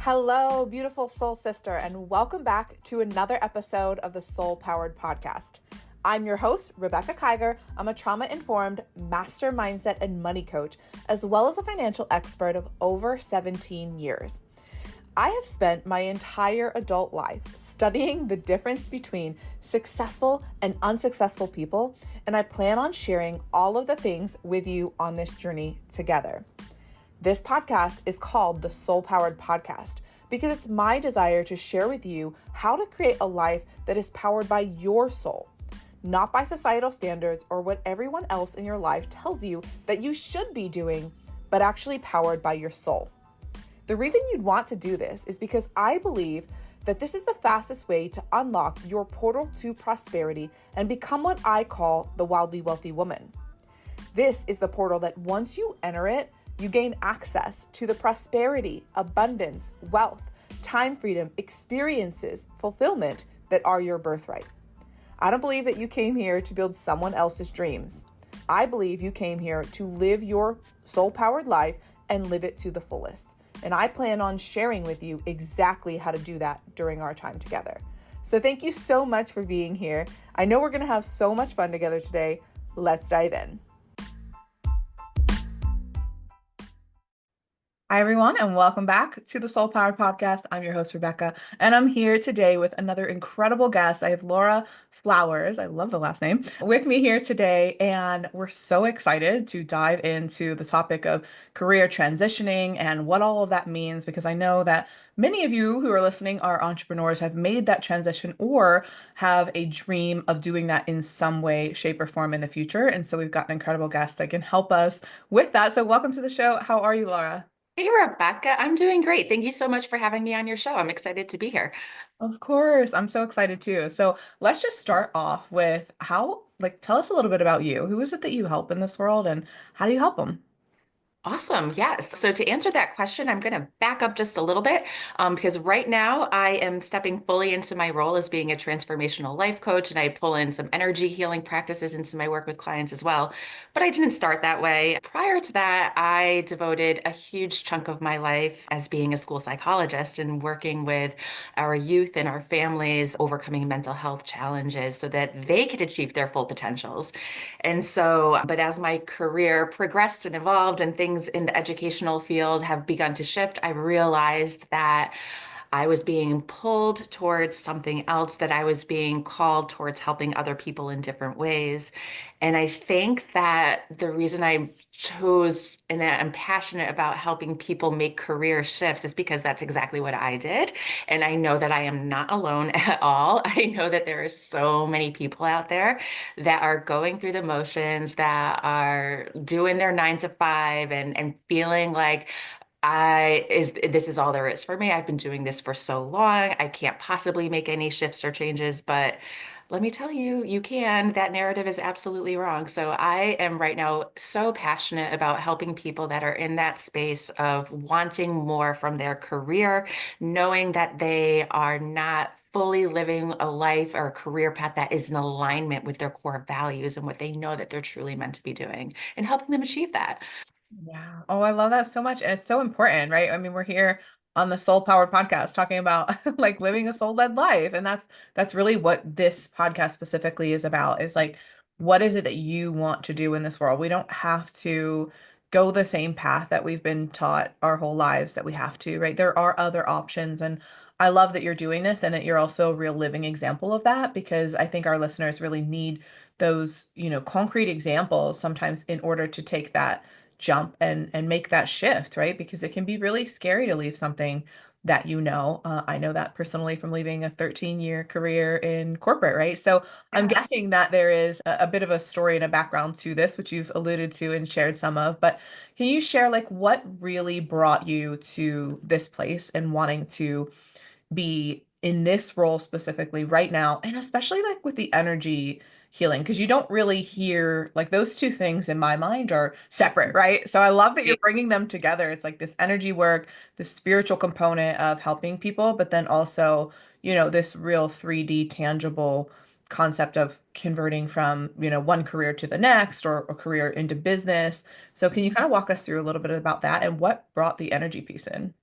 Hello, beautiful soul sister, and welcome back to another episode of the Soul Powered Podcast. I'm your host, Rebecca Kiger. I'm a trauma-informed master mindset and money coach, as well as a financial expert of over 17 years. I have spent my entire adult life studying the difference between successful and unsuccessful people, and I plan on sharing all of the things with you on this journey together. This podcast is called the Soul Powered Podcast because it's my desire to share with you how to create a life that is powered by your soul, not by societal standards or what everyone else in your life tells you that you should be doing, but actually powered by your soul. The reason you'd want to do this is because I believe that this is the fastest way to unlock your portal to prosperity and become what I call the wildly wealthy woman. This is the portal that once you enter it, you gain access to the prosperity, abundance, wealth, time freedom, experiences, fulfillment that are your birthright. I don't believe that you came here to build someone else's dreams. I believe you came here to live your soul-powered life and live it to the fullest. And I plan on sharing with you exactly how to do that during our time together. So thank you so much for being here. I know we're going to have so much fun together today. Let's dive in. Hi, everyone, and welcome back to the Soul Powered Podcast. I'm your host, Rebecca, and I'm here today with another incredible guest. I have Laura Flowers, I love the last name, with me here today, and we're so excited to dive into the topic of career transitioning and what all of that means, because I know that many of you who are listening are entrepreneurs, have made that transition, or have a dream of doing that in some way, shape, or form in the future. And so we've got an incredible guest that can help us with that. So welcome to the show. How are you, Laura? Hey, Rebecca, I'm doing great. Thank you so much for having me on your show. I'm excited to be here. Of course. I'm so excited too. So let's just start off with tell us a little bit about you. Who is it that you help in this world and how do you help them? Awesome. Yes. So to answer that question, I'm going to back up just a little bit because right now I am stepping fully into my role as being a transformational life coach, and I pull in some energy healing practices into my work with clients as well. But I didn't start that way. Prior to that, I devoted a huge chunk of my life as being a school psychologist and working with our youth and our families overcoming mental health challenges so that they could achieve their full potentials. And so, but as my career progressed and evolved and things in the educational field have begun to shift, I realized that I was being pulled towards something else, that I was being called towards helping other people in different ways. And I think that the reason I chose and that I'm passionate about helping people make career shifts is because that's exactly what I did. And I know that I am not alone at all. I know that there are so many people out there that are going through the motions, that are doing their 9 to 5 and feeling like this is all there is for me. I've been doing this for so long. I can't possibly make any shifts or changes, but let me tell you, you can. That narrative is absolutely wrong. So I am right now so passionate about helping people that are in that space of wanting more from their career, knowing that they are not fully living a life or a career path that is in alignment with their core values and what they know that they're truly meant to be doing, and helping them achieve that. Yeah. Oh, I love that so much. And it's so important, right? I mean, we're here on the Soul Powered Podcast talking about like living a soul-led life. And that's really what this podcast specifically is about, is like, what is it that you want to do in this world? We don't have to go the same path that we've been taught our whole lives that we have to, right? There are other options. And I love that you're doing this and that you're also a real living example of that, because I think our listeners really need those, concrete examples sometimes in order to take that jump and make that shift, right? Because it can be really scary to leave something that I know that personally from leaving a 13-year career in corporate, right? So I'm Yeah. guessing that there is a bit of a story and a background to this, which you've alluded to and shared some of, but can you share like what really brought you to this place and wanting to be in this role specifically right now, and especially like with the energy healing, because you don't really hear like those two things in my mind are separate, right? So I love that you're bringing them together. It's like this energy work, the spiritual component of helping people, but then also, this real 3D tangible concept of converting from, one career to the next, or a career into business. So can you kind of walk us through a little bit about that and what brought the energy piece in?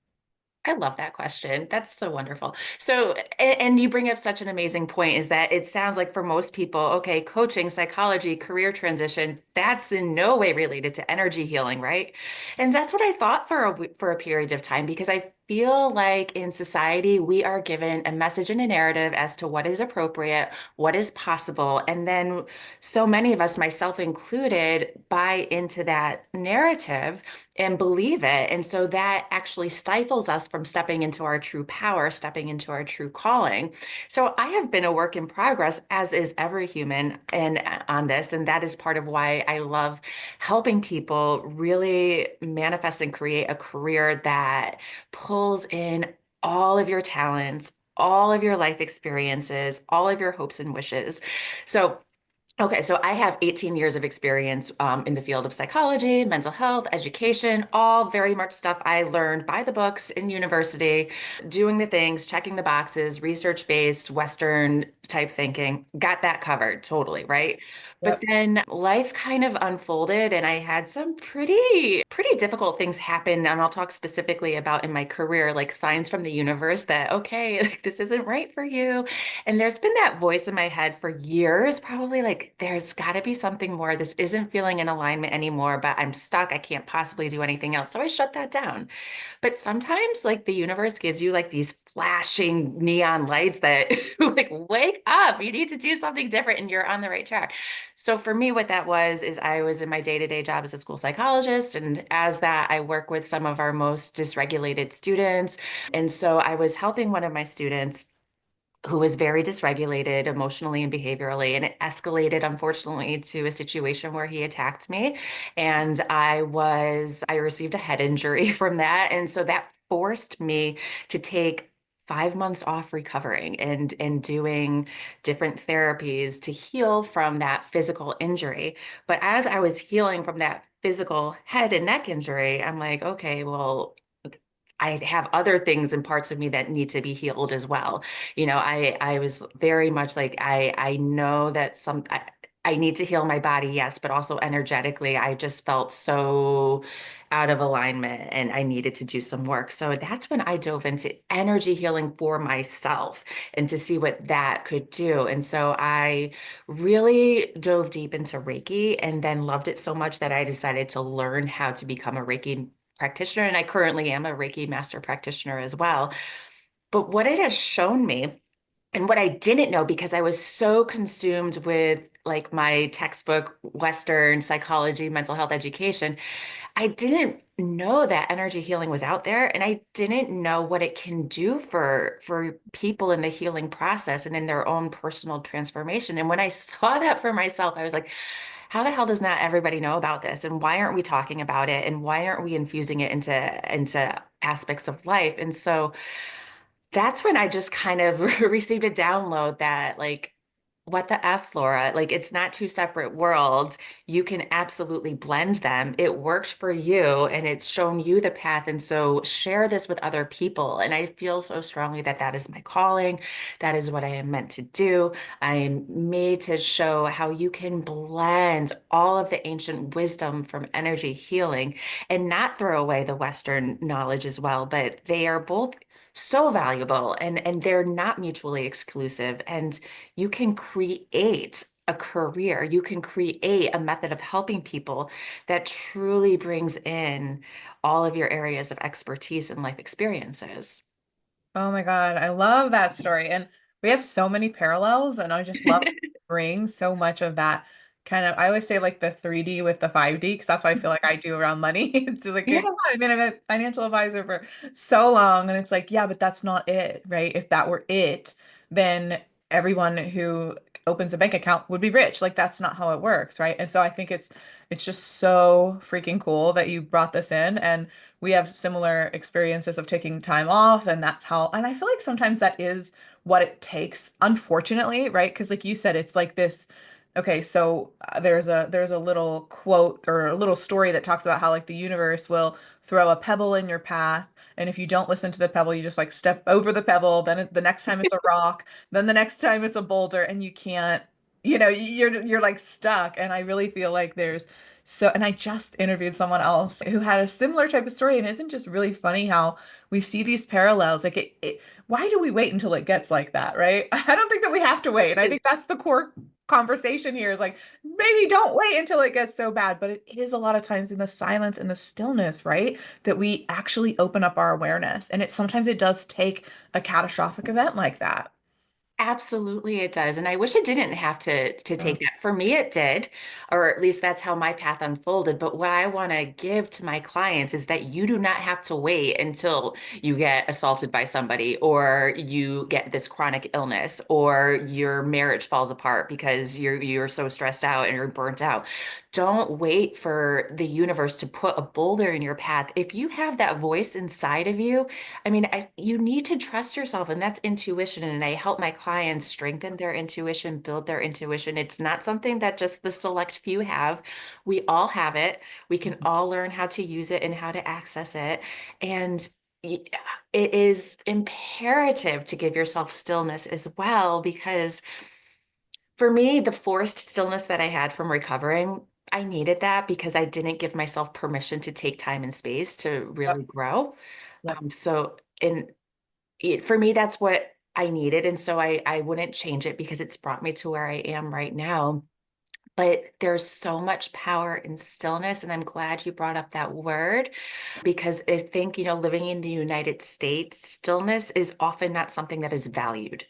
I love that question. That's so wonderful. So, and you bring up such an amazing point is that it sounds like for most people, okay, coaching, psychology, career transition, that's in no way related to energy healing, right? And that's what I thought for for a period of time because I feel like in society we are given a message and a narrative as to what is appropriate, what is possible, and then so many of us, myself included, buy into that narrative and believe it. And so that actually stifles us from stepping into our true power, stepping into our true calling. So I have been a work in progress, as is every human, and on this. And that is part of why I love helping people really manifest and create a career that pulls in all of your talents, all of your life experiences, all of your hopes and wishes. So okay, so I have 18 years of experience in the field of psychology, mental health, education, all very much stuff I learned by the books in university, doing the things, checking the boxes, research-based, Western type thinking. Got that covered totally, right? But Yep. then life kind of unfolded and I had some pretty difficult things happen. And I'll talk specifically about in my career, like signs from the universe that, okay, like, this isn't right for you. And there's been that voice in my head for years, probably like, there's got to be something more. This isn't feeling in alignment anymore, but I'm stuck. I can't possibly do anything else. So I shut that down. But sometimes, like, the universe gives you like these flashing neon lights that, like, wake up. You need to do something different and you're on the right track. So for me, what that was is I was in my day-to-day job as a school psychologist. And as that, I work with some of our most dysregulated students. And so I was helping one of my students who was very dysregulated emotionally and behaviorally. And it escalated, unfortunately, to a situation where he attacked me. And I received a head injury from that. And so that forced me to take 5 months off recovering and doing different therapies to heal from that physical injury. But as I was healing from that physical head and neck injury, I'm like, okay, well, I have other things and parts of me that need to be healed as well. I was very much like I know that I need to heal my body, yes, but also energetically, I just felt so out of alignment and I needed to do some work. So that's when I dove into energy healing for myself and to see what that could do. And so I really dove deep into Reiki and then loved it so much that I decided to learn how to become a Reiki practitioner, and I currently am a Reiki master practitioner as well. But what it has shown me, and what I didn't know because I was so consumed with like my textbook, Western psychology, mental health education, I didn't know that energy healing was out there, and I didn't know what it can do for people in the healing process and in their own personal transformation. And when I saw that for myself, I was like, how the hell does not everybody know about this? And why aren't we talking about it? And why aren't we infusing it into aspects of life? And so that's when I just kind of received a download that, like, what the F, Laura? Like, it's not two separate worlds. You can absolutely blend them. It worked for you and it's shown you the path. And so share this with other people. And I feel so strongly that that is my calling. That is what I am meant to do. I am made to show how you can blend all of the ancient wisdom from energy healing and not throw away the Western knowledge as well. But they are both so valuable and they're not mutually exclusive. And you can create a career, you can create a method of helping people that truly brings in all of your areas of expertise and life experiences. Oh my God, I love that story. And we have so many parallels, and I just love bring so much of that kind of, I always say like the 3D with the 5D, because that's what I feel like I do around money. It's just like, Yeah. I've been a financial advisor for so long, and it's like, yeah, but that's not it, right? If that were it, then everyone who opens a bank account would be rich. Like that's not how it works, right? And so I think it's just so freaking cool that you brought this in, and we have similar experiences of taking time off, and that's how, and I feel like sometimes that is what it takes, unfortunately, right? Because like you said, it's like this, okay, so there's a little quote or a little story that talks about how like the universe will throw a pebble in your path, and if you don't listen to the pebble, you just like step over the pebble, then the next time it's a rock, then the next time it's a boulder, and you can't you're like stuck. And I really feel like and I just interviewed someone else who had a similar type of story, and isn't just really funny how we see these parallels. Like why do we wait until it gets like that, right? I don't think that we have to wait. And I think that's the core conversation here is like, maybe don't wait until it gets so bad. But it is a lot of times in the silence and the stillness, right? That we actually open up our awareness. And sometimes it does take a catastrophic event like that. Absolutely, it does. And I wish it didn't have to Oh, take that. For me, it did, or at least that's how my path unfolded. But what I want to give to my clients is that you do not have to wait until you get assaulted by somebody, or you get this chronic illness, or your marriage falls apart because you're so stressed out and you're burnt out. Don't wait for the universe to put a boulder in your path. If you have that voice inside of you, you need to trust yourself, and that's intuition. And I help my clients strengthen their intuition, build their intuition. It's not something that just the select few have. We all have it. We can all learn how to use it and how to access it. And y- it is imperative to give yourself stillness as well, because for me, the forced stillness that I had from recovering, I needed that because I didn't give myself permission to take time and space to yep, really grow. yep. And for me, that's what I needed. And so I wouldn't change it because it's brought me to where I am right now. But there's so much power in stillness. And I'm glad you brought up that word, because I think, living in the United States, stillness is often not something that is valued.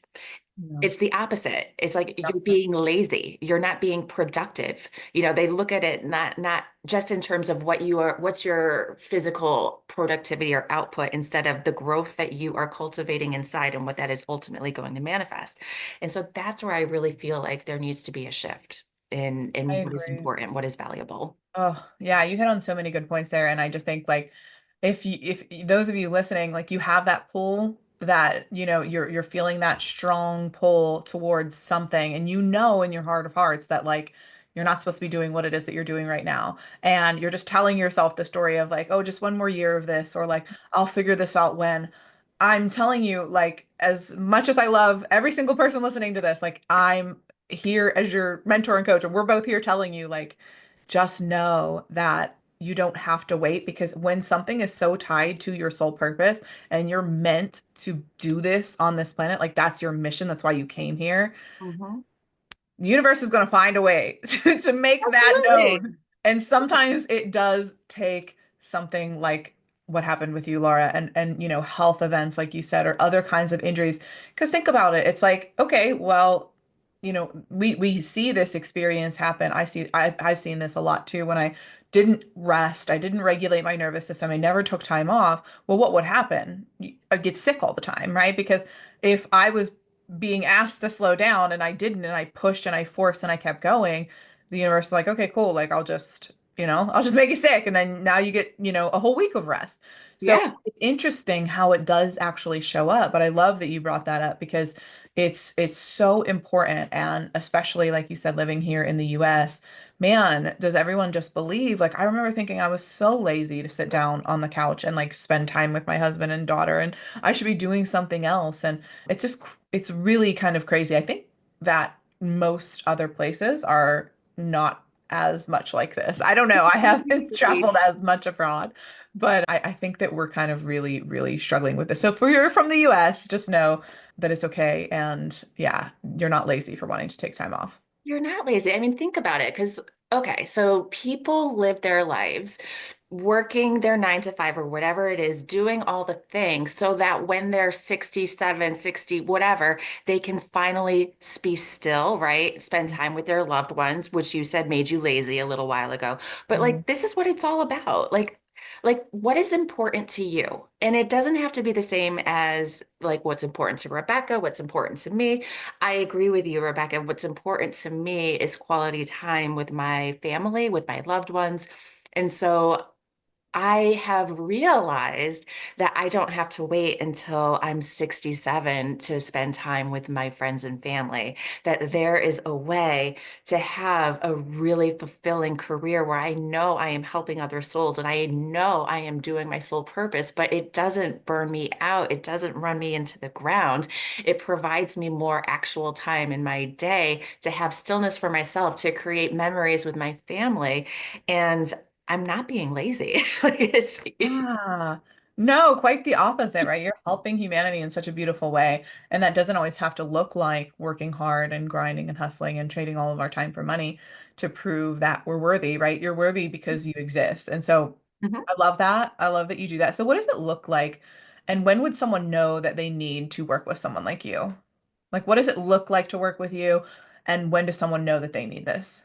No. It's the opposite. It's like you're Yep. being lazy. You're not being productive. They look at it not just in terms of what's your physical productivity or output, instead of the growth that you are cultivating inside and what that is ultimately going to manifest. And so that's where I really feel like there needs to be a shift I in what is agree. important, what is valuable. Oh, yeah, you hit on so many good points there. And I just think like if those of you listening, like you have that pull that, you're feeling that strong pull towards something, and in your heart of hearts that like you're not supposed to be doing what it is that you're doing right now. And you're just telling yourself the story of like, oh, just one more year of this, or like I'll figure this out when. I'm telling you, like, as much as I love every single person listening to this, like I'm here as your mentor and coach, and we're both here telling you, like, just know that you don't have to wait, because when something is so tied to your sole purpose and you're meant to do this on this planet, like that's your mission, that's why you came here, Mhm. the universe is going to find a way to make that Absolutely. known. And sometimes it does take something like what happened with you, Laura, and health events, like you said, or other kinds of injuries. Because think about it, it's like, okay, well, we see this experience happen. I've seen this a lot too. When I didn't rest, I didn't regulate my nervous system, I never took time off. Well, what would happen? I'd get sick all the time, right? Because if I was being asked to slow down and I didn't, and I pushed and I forced and I kept going, the universe is like, okay, cool. Like I'll just make you sick. And then now you get, a whole week of rest. So Yeah. it's interesting how it does actually show up. But I love that you brought that up, because it's so important. And especially like you said, living here in the US, man, does everyone just believe? Like I remember thinking I was so lazy to sit down on the couch and like spend time with my husband and daughter, and I should be doing something else. And it's just it's really kind of crazy. I think that most other places are not as much like this. I don't know. I haven't traveled as much abroad, but I think that we're kind of really, really struggling with this. So if you're from the US, just know that it's okay. And yeah, you're not lazy for wanting to take time off. You're not lazy. I mean, think about it. Because, okay, so people live their lives working their 9 to 5 or whatever it is, doing all the things so that when they're 67, 60, whatever, they can finally be still, right? Spend time with their loved ones, which you said made you lazy a little while ago. But Mhm. like, this is what it's all about. Like what is important to you? And it doesn't have to be the same as like what's important to Rebecca, what's important to me. I agree with you, Rebecca. What's important to me is quality time with my family, with my loved ones. And so I have realized that I don't have to wait until I'm 67 to spend time with my friends and family, that there is a way to have a really fulfilling career where I know I am helping other souls and I know I am doing my soul purpose, but it doesn't burn me out. It doesn't run me into the ground. It provides me more actual time in my day to have stillness for myself, to create memories with my family. And I'm not being lazy. Like Ah, no, quite the opposite, right? You're helping humanity in such a beautiful way. And that doesn't always have to look like working hard and grinding and hustling and trading all of our time for money to prove that we're worthy, right? You're worthy because you exist. And so Mhm. I love that. I love that you do that. So what does it look like? And when would someone know that they need to work with someone like you? Like, what does it look like to work with you? And when does someone know that they need this?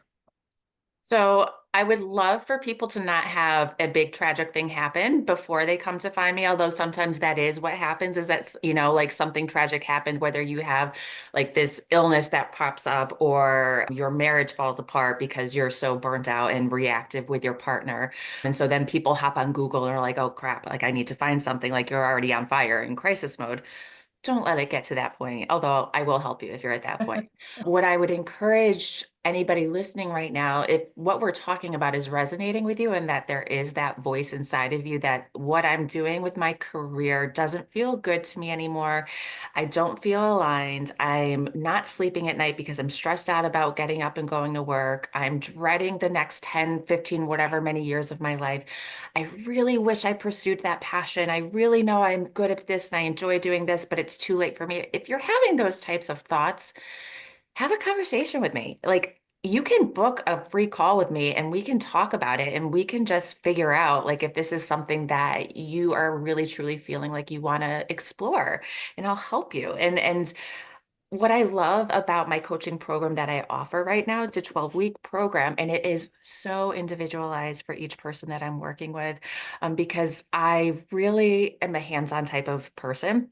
So I would love for people to not have a big tragic thing happen before they come to find me. Although sometimes that is what happens is that, like something tragic happened, whether you have like this illness that pops up or your marriage falls apart because you're so burnt out and reactive with your partner. And so then people hop on Google and are like, oh crap, like I need to find something, like you're already on fire in crisis mode. Don't let it get to that point, although I will help you if you're at that point. What I would encourage anybody listening right now, if what we're talking about is resonating with you and that there is that voice inside of you that what I'm doing with my career doesn't feel good to me anymore. I don't feel aligned. I'm not sleeping at night because I'm stressed out about getting up and going to work. I'm dreading the next 10, 15, whatever many years of my life. I really wish I pursued that passion. I really know I'm good at this and I enjoy doing this, but it's too late for me. If you're having those types of thoughts, have a conversation with me. Like, you can book a free call with me and we can talk about it and we can just figure out like if this is something that you are really truly feeling like you want to explore, and I'll help you. And what I love about my coaching program that I offer right now is a 12-week program, and it is so individualized for each person that I'm working with, because I really am a hands-on type of person.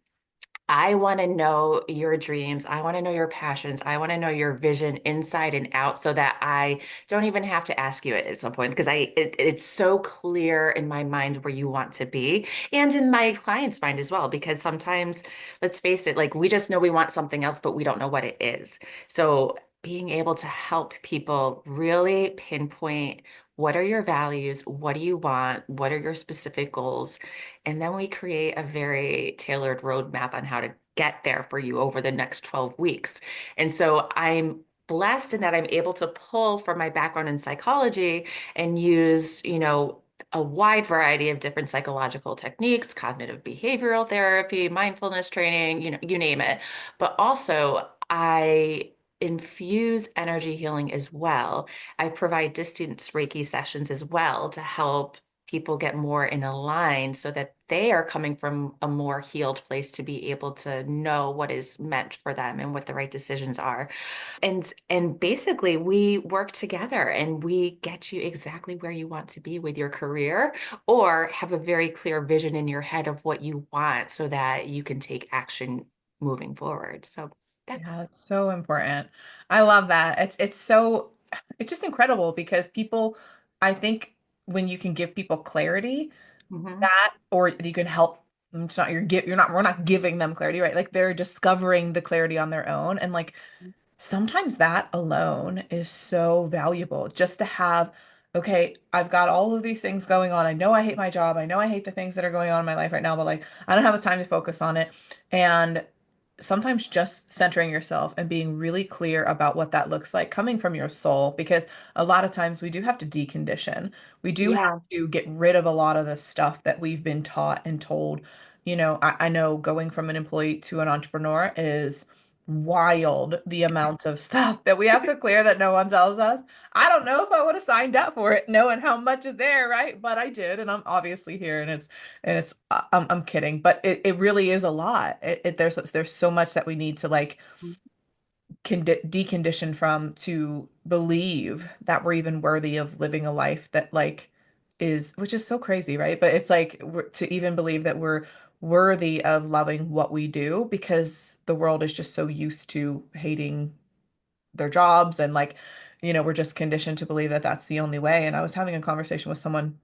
I want to know your dreams. I want to know your passions. I want to know your vision inside and out so that I don't even have to ask you it at some point because it's so clear in my mind where you want to be and in my client's mind as well. Because sometimes, let's face it, like we just know we want something else, but we don't know what it is. So being able to help people really pinpoint what are your values? What do you want? What are your specific goals? And then we create a very tailored roadmap on how to get there for you over the next 12 weeks. And so I'm blessed in that I'm able to pull from my background in psychology and use, a wide variety of different psychological techniques, cognitive behavioral therapy, mindfulness training, you name it. But also, I infuse energy healing as well. I provide distance Reiki sessions as well to help people get more in a line so that they are coming from a more healed place to be able to know what is meant for them and what the right decisions are. And basically we work together and we get you exactly where you want to be with your career or have a very clear vision in your head of what you want so that you can take action moving forward. So that's Yeah, it's so important. I love that. It's just incredible because people, I think when you can give people clarity, mhm. that or you can help it's not you're not we're not giving them clarity, right? Like they're discovering the clarity on their own. And like sometimes that alone is so valuable just to have, okay, I've got all of these things going on. I know I hate my job. I know I hate the things that are going on in my life right now, but like I don't have the time to focus on it. And sometimes just centering yourself and being really clear about what that looks like coming from your soul, because a lot of times we do have to decondition. We do have Yeah. to get rid of a lot of the stuff that we've been taught and told. I know going from an employee to an entrepreneur is wild, the amount of stuff that we have to clear that no one tells us. I don't know if I would have signed up for it knowing how much is there, right? But I did, and I'm obviously here, and it's I'm kidding, but it really is a lot. There's so much that we need to like decondition from to believe that we're even worthy of living a life that like is, which is so crazy, right? But it's like to even believe that we're worthy of loving what we do because the world is just so used to hating their jobs and like we're just conditioned to believe that that's the only way. And I was having a conversation with someone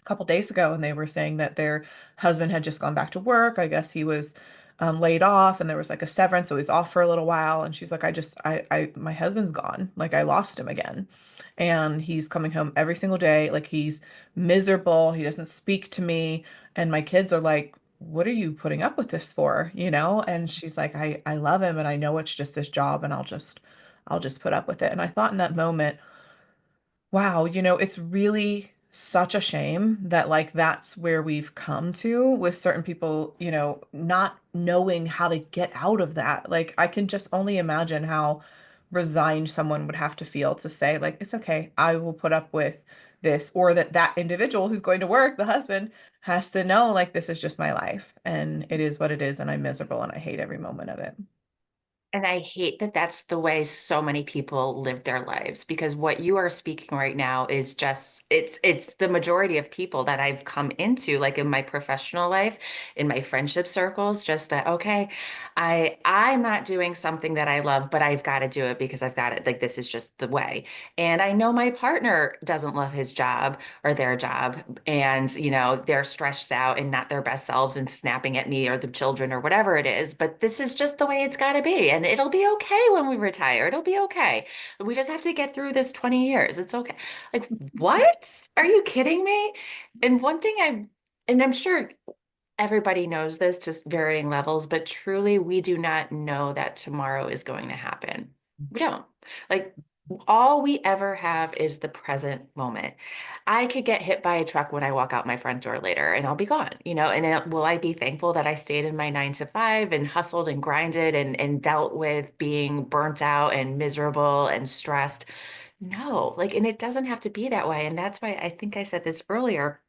couple days ago, and they were saying that their husband had just gone back to work. I guess he was laid off, and there was like a severance, so he's off for a little while. And she's like, my husband's gone. Like I lost him again, and he's coming home every single day. Like he's miserable. He doesn't speak to me, and my kids are like, what are you putting up with this for? You know? And she's like, I love him, and I know it's just this job, and I'll just put up with it. And I thought in that moment, wow, it's really such a shame that like that's where we've come to with certain people, not knowing how to get out of that. Like I can just only imagine how resigned someone would have to feel to say like it's okay, I will put up with this, or that individual who's going to work, the husband, has to know like this is just my life and it is what it is and I'm miserable and I hate every moment of it. And I hate that that's the way so many people live their lives because what you are speaking right now is just it's the majority of people that I've come into like in my professional life, in my friendship circles, just that okay, I'm not doing something that I love, but I've got to do it because I've got it. Like this is just the way. And I know my partner doesn't love his job or their job and they're stressed out and not their best selves and snapping at me or the children or whatever it is, but this is just the way it's got to be and it'll be okay when we retire. It'll be okay. We just have to get through this 20 years. It's okay. Like what? Are you kidding me? And one thing and I'm sure everybody knows this to varying levels, but truly we do not know that tomorrow is going to happen. We don't. Like all we ever have is the present moment. I could get hit by a truck when I walk out my front door later and I'll be gone, and will I be thankful that I stayed in my 9 to 5 and hustled and grinded and dealt with being burnt out and miserable and stressed? No, like, and it doesn't have to be that way. And that's why I think I said this earlier.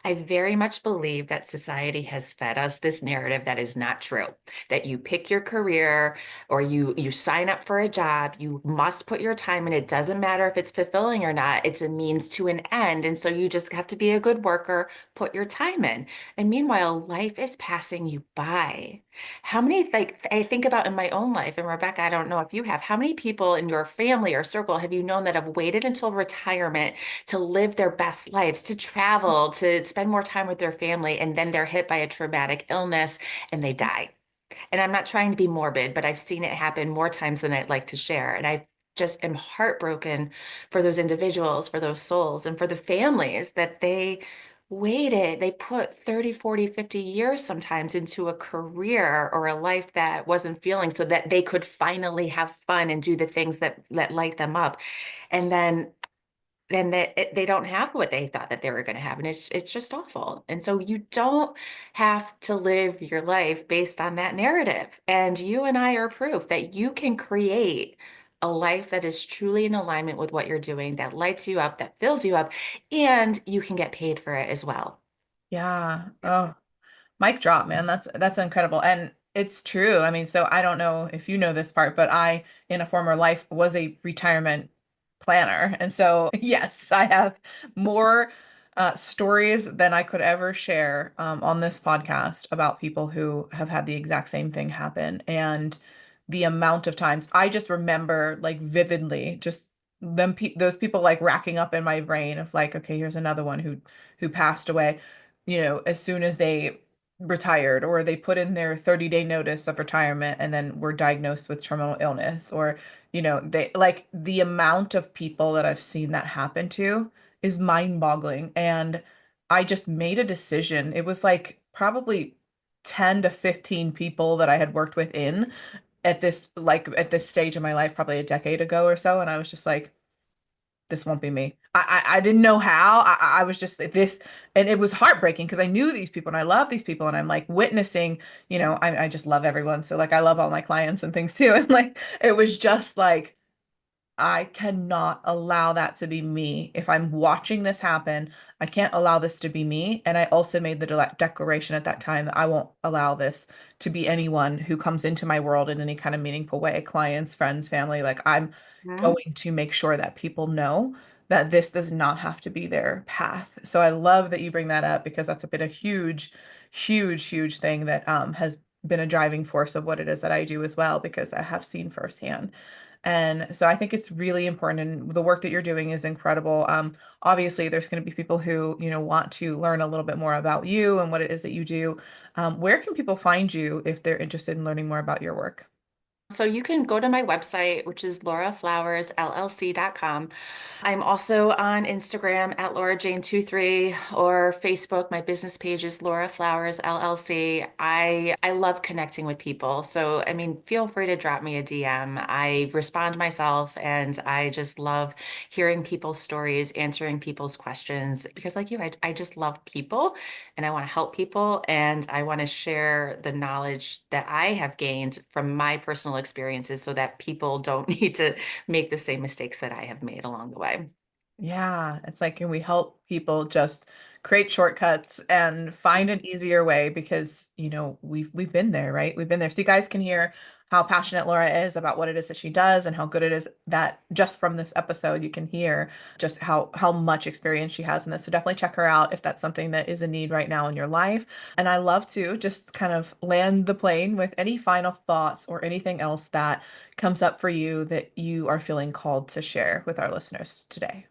I very much believe that society has fed us this narrative that is not true. That you pick your career or you sign up for a job, you must put your time in. It doesn't matter if it's fulfilling or not. It's a means to an end. And so you just have to be a good worker, put your time in. And meanwhile, life is passing you by. How many, like, I think about in my own life, and Rebecca, I don't know if you have, how many people in your family or circle have you known that have waited until retirement to live their best lives, to travel, to spend more time with their family, and then they're hit by a traumatic illness and they die. And I'm not trying to be morbid, but I've seen it happen more times than I'd like to share. And I just am heartbroken for those individuals, for those souls, and for the families that they waited. They put 30, 40, 50 years sometimes into a career or a life that wasn't feeling so that they could finally have fun and do the things that light them up. And then they don't have what they thought that they were going to have, and it's just awful. And so you don't have to live your life based on that narrative. And you and I are proof that you can create a life that is truly in alignment with what you're doing, that lights you up, that fills you up, and you can get paid for it as well. Yeah. Oh, mic drop, man. That's incredible. And it's true. I mean, so I don't know if you know this part, but I, in a former life, was a retirement planner. And so, yes, I have more stories than I could ever share on this podcast about people who have had the exact same thing happen. And the amount of times I just remember like vividly just those people like racking up in my brain of like, okay, here's another one who passed away, as soon as they retired, or they put in their 30-day notice of retirement and then were diagnosed with terminal illness, or they like the amount of people that I've seen that happen to is mind-boggling. And I just made a decision. It was like probably 10 to 15 people that I had worked with in at this stage of my life, probably a decade ago or so, and I was just like, this won't be me. I didn't know how. I was just like this, and it was heartbreaking because I knew these people and I love these people, and I'm like witnessing, I just love everyone. So like I love all my clients and things too. And like it was just like I cannot allow that to be me. If I'm watching this happen, I can't allow this to be me. And I also made the declaration at that time that I won't allow this to be anyone who comes into my world in any kind of meaningful way, clients, friends, family. Like I'm Mhm. going to make sure that people know that this does not have to be their path. So I love that you bring that up because that's been a huge, huge, huge thing that has been a driving force of what it is that I do as well, because I have seen firsthand. And so I think it's really important, and the work that you're doing is incredible. Obviously, there's going to be people who, want to learn a little bit more about you and what it is that you do. Where can people find you if they're interested in learning more about your work? So you can go to my website, which is lauraflowersllc.com. I'm also on Instagram at LauraJane23 or Facebook. My business page is Laura Flowers LLC. I love connecting with people. So, I mean, feel free to drop me a DM. I respond myself and I just love hearing people's stories, answering people's questions because like you, I just love people and I want to help people and I want to share the knowledge that I have gained from my personal experiences so that people don't need to make the same mistakes that I have made along the way. Yeah, it's like, can we help people just create shortcuts and find an easier way because, we've been there, right? We've been there. So you guys can hear how passionate Laura is about what it is that she does and how good it is that just from this episode you can hear just how much experience she has in this. So definitely check her out if that's something that is a need right now in your life. And I love to just kind of land the plane with any final thoughts or anything else that comes up for you that you are feeling called to share with our listeners today.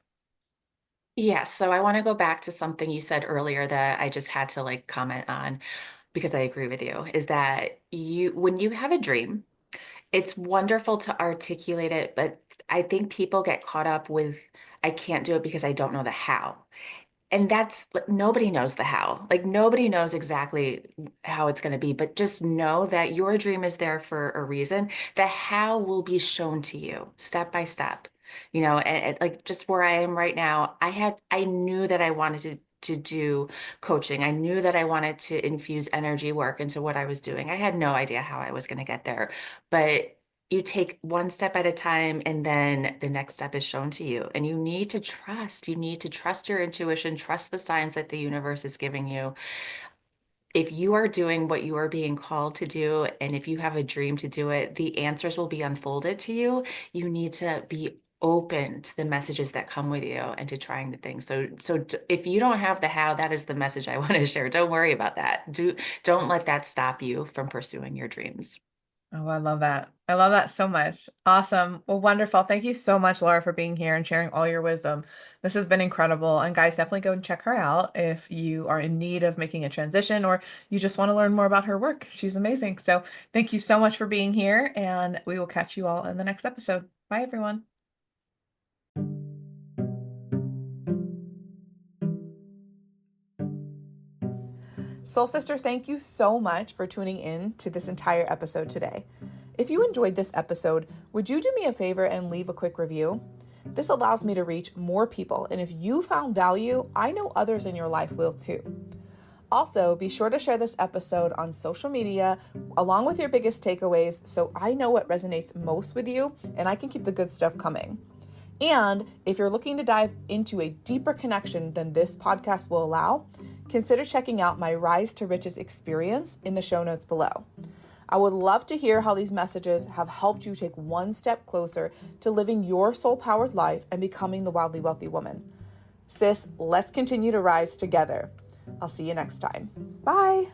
Yes, so I want to go back to something you said earlier that I just had to like comment on because I agree with you, is that when you have a dream, it's wonderful to articulate it, but I think people get caught up with, I can't do it because I don't know the how. And that's like, nobody knows the how. Like nobody knows exactly how it's going to be, but just know that your dream is there for a reason. The how will be shown to you step by step. And like just where I am right now, I knew that I wanted to do coaching. I knew that I wanted to infuse energy work into what I was doing. I had no idea how I was going to get there, but you take one step at a time and then the next step is shown to you and you need to trust your intuition, trust the signs that the universe is giving you. If you are doing what you are being called to do and if you have a dream to do it, the answers will be unfolded to you. You need to be open to the messages that come with you and to trying the things. If you don't have the how, that is the message I want to share. Don't worry about that. Don't let that stop you from pursuing your dreams. Oh, I love that. I love that so much. Awesome. Well, wonderful. Thank you so much, Laura, for being here and sharing all your wisdom. This has been incredible. And guys, definitely go and check her out if you are in need of making a transition or you just want to learn more about her work. She's amazing. So thank you so much for being here, and we will catch you all in the next episode. Bye, everyone. Soul Sister, thank you so much for tuning in to this entire episode today. If you enjoyed this episode, would you do me a favor and leave a quick review? This allows me to reach more people, and if you found value, I know others in your life will too. Also, be sure to share this episode on social media along with your biggest takeaways so I know what resonates most with you and I can keep the good stuff coming. And if you're looking to dive into a deeper connection than this podcast will allow, consider checking out my Rise to Riches experience in the show notes below. I would love to hear how these messages have helped you take one step closer to living your soul-powered life and becoming the wildly wealthy woman. Sis, let's continue to rise together. I'll see you next time. Bye.